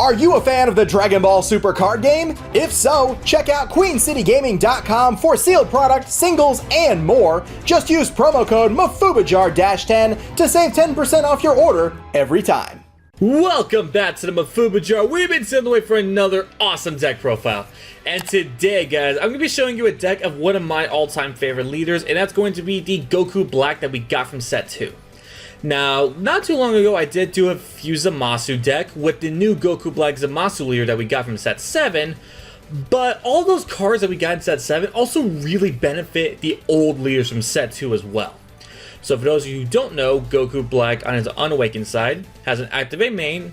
Are you a fan of the Dragon Ball Super card game? If so, check out QueenCityGaming.com for sealed product, singles, and more. Just use promo code MafubaJar-10 to save 10% off your order every time. Welcome back to the Mafuba Jar. We've been sitting away for another awesome deck profile. And today, guys, I'm going to be showing you a deck of one of my all-time favorite leaders, and that's going to be the Goku Black that we got from set 2. Now, not too long ago, I did do a few Zamasu deck with the new Goku Black Zamasu leader that we got from set 7, but all those cards that we got in set 7 also really benefit the old leaders from set 2 as well. So for those of you who don't know, Goku Black on his Unawakened side has an Activate main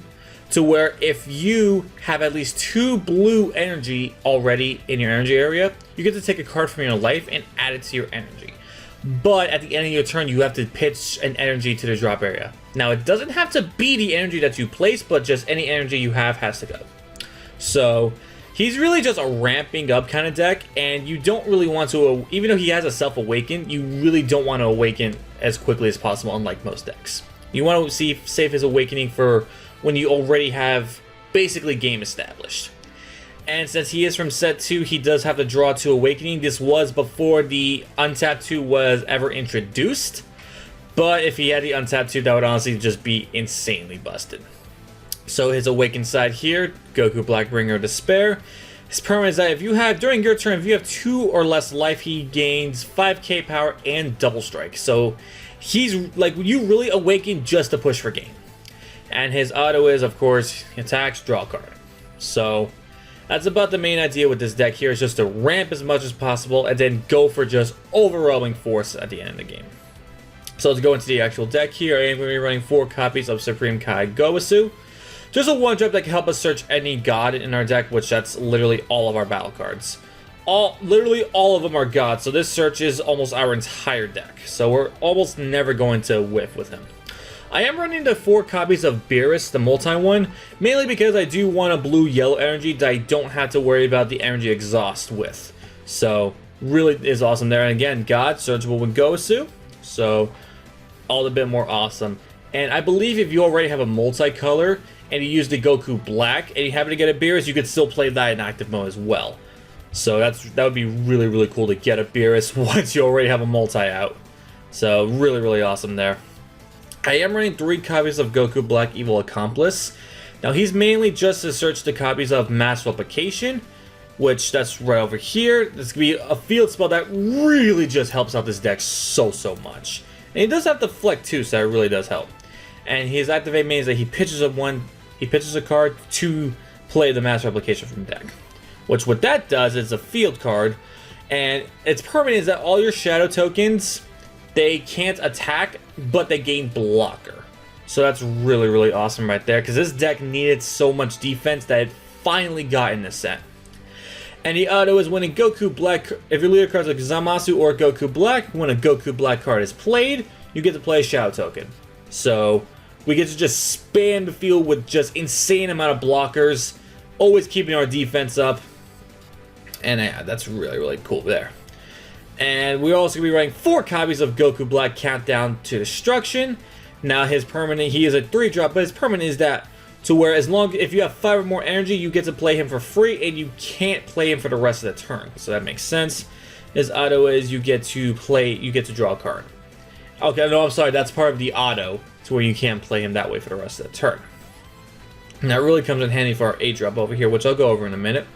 to where if you have at least 2 blue energy already in your energy area, you get to take a card from your life and add it to your energy. But at the end of your turn, you have to pitch an energy to the drop area. Now, it doesn't have to be the energy that you place, but just any energy you have has to go. So he's really just a ramping up kind of deck, and you don't really want to, even though he has a self-awaken, you really don't want to awaken as quickly as possible, unlike most decks. You want to save his awakening for when you already have basically game established. And since he is from set 2, he does have to draw 2 awakening. This was before the Untap 2 was ever introduced. But if he had the Untap 2, that would honestly just be insanely busted. So his awakened side here, Goku Black Bringer of Despair. His permanent is that if you have, during your turn, if you have 2 or less life, he gains 5k power and double strike. So he's like, you really awaken just to push for game. And his auto is, of course, attacks, draw a card. So that's about the main idea with this deck here, is just to ramp as much as possible and then go for just overwhelming force at the end of the game. So let's go into the actual deck here. I am going to be running 4 copies of Supreme Kai Gowasu. Just a 1-drop that can help us search any god in our deck, which that's literally all of our battle cards. Literally all of them are gods, so this searches almost our entire deck. So we're almost never going to whiff with him. I am running the 4 copies of Beerus, the multi one, mainly because I do want a blue-yellow energy that I don't have to worry about the energy exhaust with. So, really is awesome there. And again, God, searchable with Gosu, so all the bit more awesome. And I believe if you already have a multicolor and you use the Goku Black and you happen to get a Beerus, you could still play that in active mode as well. So that would be really, really cool to get a Beerus once you already have a multi out. So really, really awesome there. I am running 3 copies of Goku Black Evil Accomplice. Now he's mainly just to search the copies of Mass Replication, which that's right over here. This could be a field spell that really just helps out this deck so much. And he does have the Flick too, so that really does help. And his activate means that he pitches a card to play the Mass Replication from the deck. Which what that does is a field card, and its permanent is that all your shadow tokens, they can't attack, but they gain blocker. So that's really, really awesome right there, because this deck needed so much defense that it finally got in this set. And the auto is when a Goku Black, if your leader cards like Zamasu or Goku Black, when a Goku Black card is played, you get to play a shadow token. So we get to just spam the field with just insane amount of blockers, always keeping our defense up. And yeah, that's really, really cool there. And we're also going to be running 4 copies of Goku Black Countdown to Destruction. Now his permanent, he is a 3-drop, but his permanent is that to where if you have 5 or more energy, you get to play him for free, and you can't play him for the rest of the turn. So that makes sense. His auto is you get to draw a card. Okay, no, I'm sorry, that's part of the auto, to where you can't play him that way for the rest of the turn. And that really comes in handy for our 8-drop over here, which I'll go over in a minute.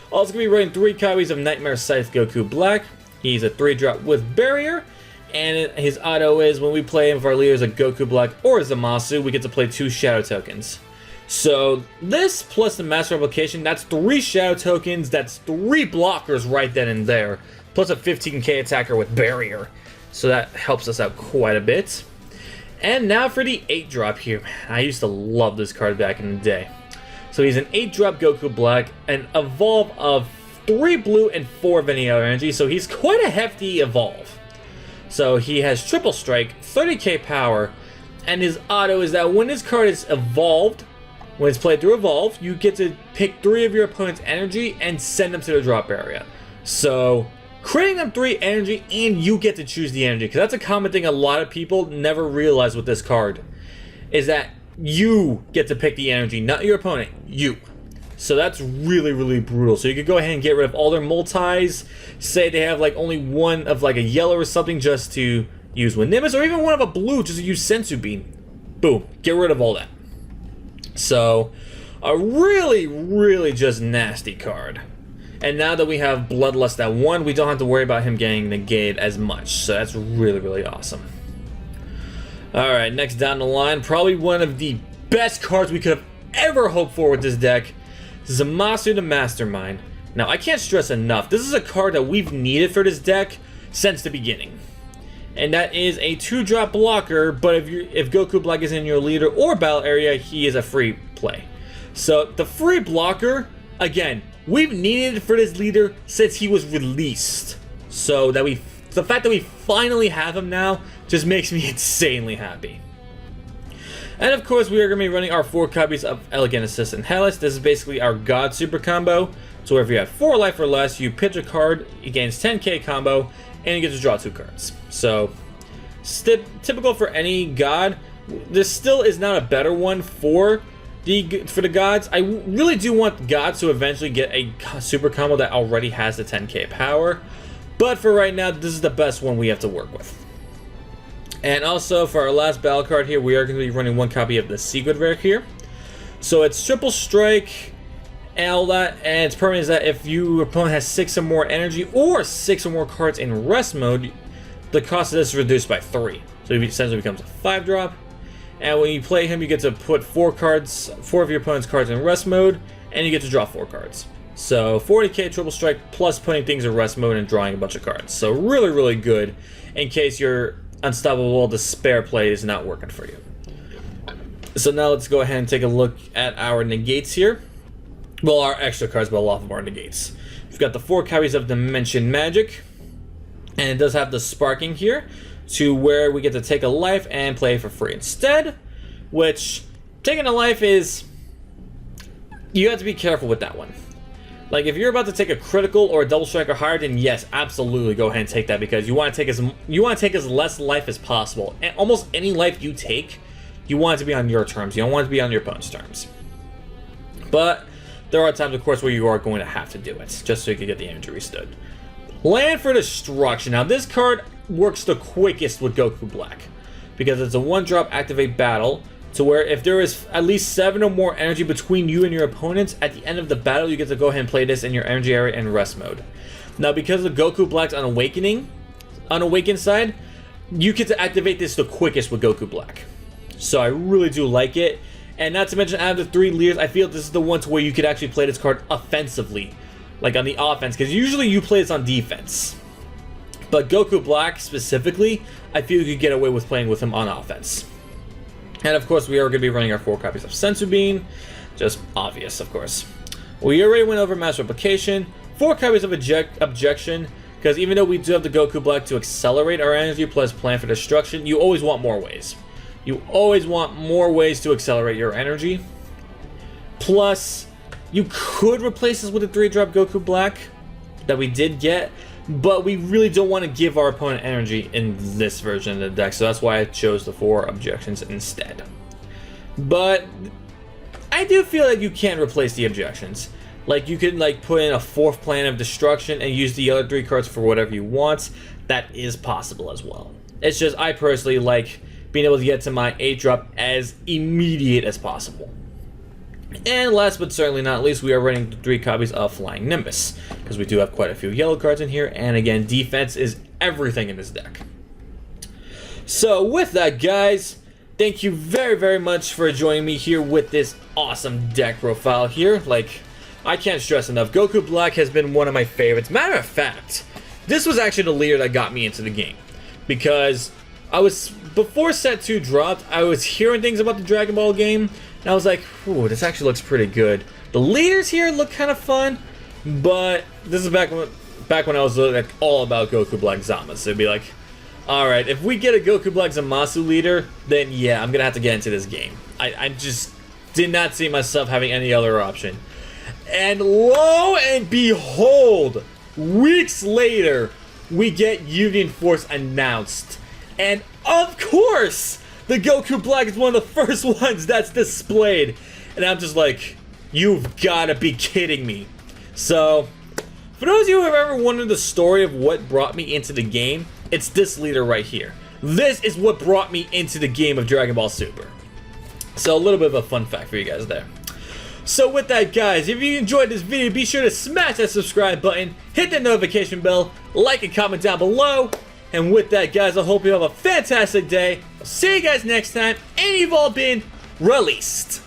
Also going to be running 3 copies of Nightmare Scythe Goku Black. He's a 3-drop with Barrier, and his auto is when we play him for our leaders like Goku Black or Zamasu, we get to play 2 shadow tokens. So this plus the Mass Replication, that's 3 shadow tokens, that's 3 blockers right then and there, plus a 15k attacker with Barrier. So that helps us out quite a bit. And now for the 8-drop here. I used to love this card back in the day. So he's an 8-drop Goku Black, an evolve of 3 blue and 4 of any other energy, so he's quite a hefty evolve. So he has triple strike, 30k power, and his auto is that when this card is evolved, when it's played through evolve, you get to pick 3 of your opponent's energy and send them to the drop area. So creating them 3 energy, and you get to choose the energy, because that's a common thing a lot of people never realize with this card, is that you get to pick the energy, not your opponent, you. So that's really, really brutal. So you could go ahead and get rid of all their multis. Say they have like only one of like a yellow or something just to use with Nimbus, or even one of a blue just to use Senzu Bean. Boom, get rid of all that. So a really, really just nasty card. And now that we have Bloodlust at 1, we don't have to worry about him getting negated as much. So that's really, really awesome. Alright, next down the line, probably one of the best cards we could have ever hoped for with this deck. Zamasu the Mastermind. Now, I can't stress enough, this is a card that we've needed for this deck since the beginning. And that is a 2-drop blocker, but if Goku Black is in your leader or battle area, he is a free play. So, the free blocker, again, we've needed for this leader since he was released. So, the fact that we finally have him now just makes me insanely happy. And of course, we are going to be running our 4 copies of Elegant Assist and Hellas. This is basically our God Super combo. So if you have 4 life or less, you pitch a card, it gains 10k combo, and you get to draw 2 cards. So, typical for any God. This still is not a better one for the gods. I really do want gods to eventually get a super combo that already has the 10k power. But for right now, this is the best one we have to work with. And also, for our last battle card here, we are going to be running 1 copy of the Secret Rare here. So it's triple strike and all that, and its permanent is that if your opponent has 6 or more energy or 6 or more cards in rest mode, the cost of this is reduced by 3. So it essentially becomes a 5-drop. And when you play him, you get to put 4 of your opponent's cards in rest mode, and you get to draw 4 cards. So 40k triple strike plus putting things in rest mode and drawing a bunch of cards. So really, really good in case your Unstoppable Despair play is not working for you. So now let's go ahead and take a look at our negates here. Well, our extra cards, but off of our negates. We've got the 4 copies of Dimension Magic, and it does have the Sparking here, to where we get to take a life and play for free instead, which taking a life is, you have to be careful with that one. Like, if you're about to take a critical or a double strike or higher, then yes, absolutely go ahead and take that, because you want to take as less life as possible. And almost any life you take, you want it to be on your terms. You don't want it to be on your opponent's terms. But there are times, of course, where you are going to have to do it, just so you can get the energy restood. Land for Destruction. Now, this card works the quickest with Goku Black, because it's a 1-drop activate battle, to where if there is at least 7 or more energy between you and your opponents, at the end of the battle, you get to go ahead and play this in your energy area in rest mode. Now, because of Goku Black's unawakened side, you get to activate this the quickest with Goku Black. So I really do like it. And not to mention, out of the 3 leaders, I feel this is the one to where you could actually play this card offensively, like on the offense, because usually you play this on defense. But Goku Black specifically, I feel you could get away with playing with him on offense. And of course, we are going to be running our 4 copies of Senzu Bean. Just obvious, of course. We already went over Mass Replication. 4 copies of Objection, because even though we do have the Goku Black to accelerate our energy plus Plan for Destruction, you always want more ways. You always want more ways to accelerate your energy. Plus, you could replace this with a 3-drop Goku Black that we did get, but we really don't want to give our opponent energy in this version of the deck, so that's why I chose the 4 Objections instead. But I do feel like you can replace the Objections. Like, you could like put in a 4th Plan of Destruction and use the other 3 cards for whatever you want. That is possible as well. It's just, I personally like being able to get to my 8-drop as immediate as possible. And last but certainly not least, we are running 3 copies of Flying Nimbus, because we do have quite a few yellow cards in here, and again, defense is everything in this deck. So with that, guys, thank you very, very much for joining me here with this awesome deck profile here. Like, I can't stress enough, Goku Black has been one of my favorites. Matter of fact, this was actually the leader that got me into the game, because before Set 2 dropped, I was hearing things about the Dragon Ball game, and I was like, ooh, this actually looks pretty good. The leaders here look kind of fun, but this is back when I was like all about Goku Black Zama. So it'd be like, alright, if we get a Goku Black Zamasu leader, then yeah, I'm gonna have to get into this game. I just did not see myself having any other option. And lo and behold, weeks later, we get Union Force announced. And of course, the Goku Black is one of the first ones that's displayed. And I'm just like, you've got to be kidding me. So, for those of you who have ever wondered the story of what brought me into the game, it's this leader right here. This is what brought me into the game of Dragon Ball Super. So, a little bit of a fun fact for you guys there. So with that, guys, if you enjoyed this video, be sure to smash that subscribe button, hit that notification bell, like and comment down below. And with that, guys, I hope you have a fantastic day. I'll see you guys next time, and you've all been released.